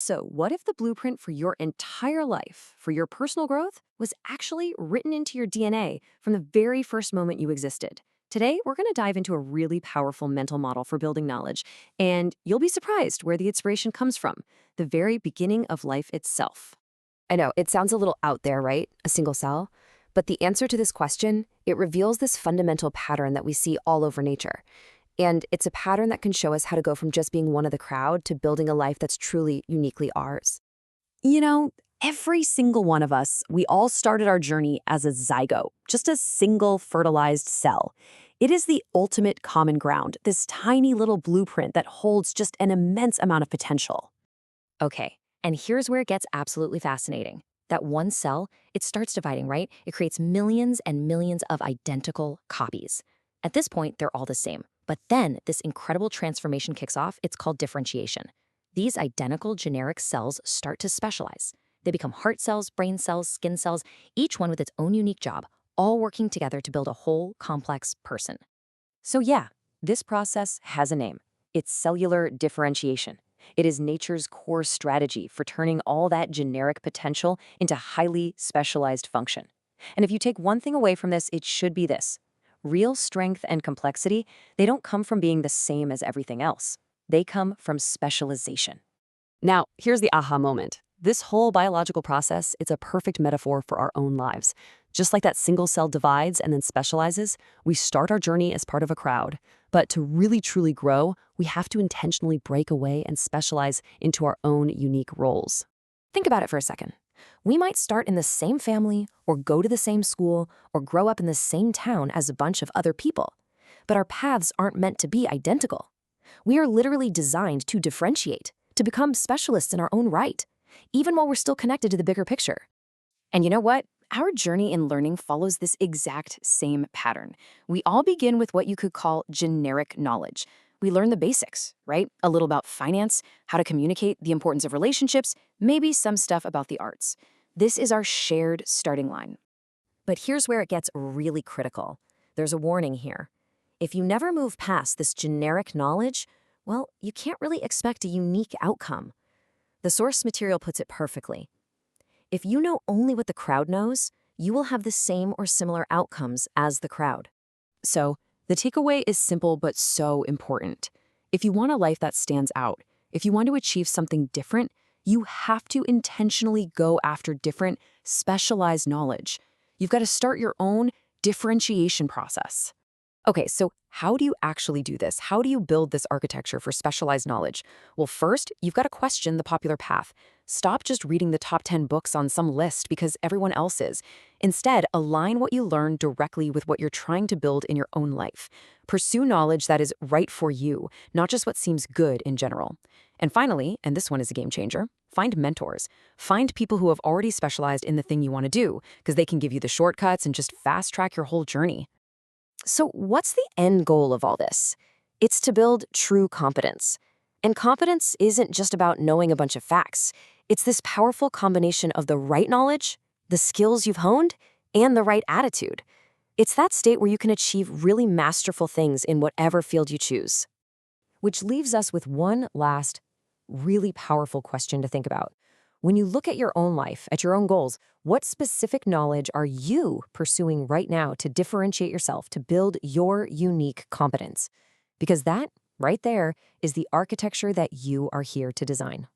So, what if the blueprint for your entire life, for your personal growth, was actually written into your DNA from the very first moment you existed? Today, we're going to dive into a really powerful mental model for building knowledge, and you'll be surprised where the inspiration comes from the very beginning of life itself. I know, it sounds a little out there, right? A single cell? But the answer to this question, it reveals this fundamental pattern that we see all over nature. And it's a pattern that can show us how to go from just being one of the crowd to building a life that's truly uniquely ours. You know, every single one of us, we all started our journey as a zygote, just a single fertilized cell. It is the ultimate common ground, this tiny little blueprint that holds just an immense amount of potential. Okay, and here's where it gets absolutely fascinating. That one cell, it starts dividing, right? It creates millions and millions of identical copies. At this point, they're all the same. But then this incredible transformation kicks off. It's called differentiation. These identical generic cells start to specialize. They become heart cells, brain cells, skin cells, each one with its own unique job, all working together to build a whole complex person. So, yeah, this process has a name. It's cellular differentiation. It is nature's core strategy for turning all that generic potential into highly specialized function. And if you take one thing away from this, it should be this. Real strength and complexity, they don't come from being the same as everything else. They come from specialization. Now, here's the aha moment. This whole biological process, it's a perfect metaphor for our own lives. Just like that single cell divides and then specializes, we start our journey as part of a crowd. But to really truly grow, we have to intentionally break away and specialize into our own unique roles. Think about it for a second. We might start in the same family, or go to the same school, or grow up in the same town as a bunch of other people. But our paths aren't meant to be identical. We are literally designed to differentiate, to become specialists in our own right, even while we're still connected to the bigger picture. And you know what? Our journey in learning follows this exact same pattern. We all begin with what you could call generic knowledge. We learn the basics, right? A little about finance, how to communicate, the importance of relationships, maybe some stuff about the arts. This is our shared starting line. But here's where it gets really critical. There's a warning here. If you never move past this generic knowledge, well, you can't really expect a unique outcome. The source material puts it perfectly. If you know only what the crowd knows, you will have the same or similar outcomes as the crowd. So, the takeaway is simple but so important. If you want a life that stands out, if you want to achieve something different, you have to intentionally go after different, specialized knowledge. You've got to start your own differentiation process. Okay, so how do you actually do this? How do you build this architecture for specialized knowledge? Well, first, you've got to question the popular path. Stop just reading the top 10 books on some list because everyone else is. Instead, align what you learn directly with what you're trying to build in your own life. Pursue knowledge that is right for you, not just what seems good in general. And finally, and this one is a game changer, find mentors. Find people who have already specialized in the thing you want to do, because they can give you the shortcuts and just fast track your whole journey. So, what's the end goal of all this? It's to build true competence. And competence isn't just about knowing a bunch of facts. It's this powerful combination of the right knowledge, the skills you've honed, and the right attitude. It's that state where you can achieve really masterful things in whatever field you choose. Which leaves us with one last, really powerful question to think about. When you look at your own life, at your own goals, what specific knowledge are you pursuing right now to differentiate yourself, to build your unique competence? Because that, right there, is the architecture that you are here to design.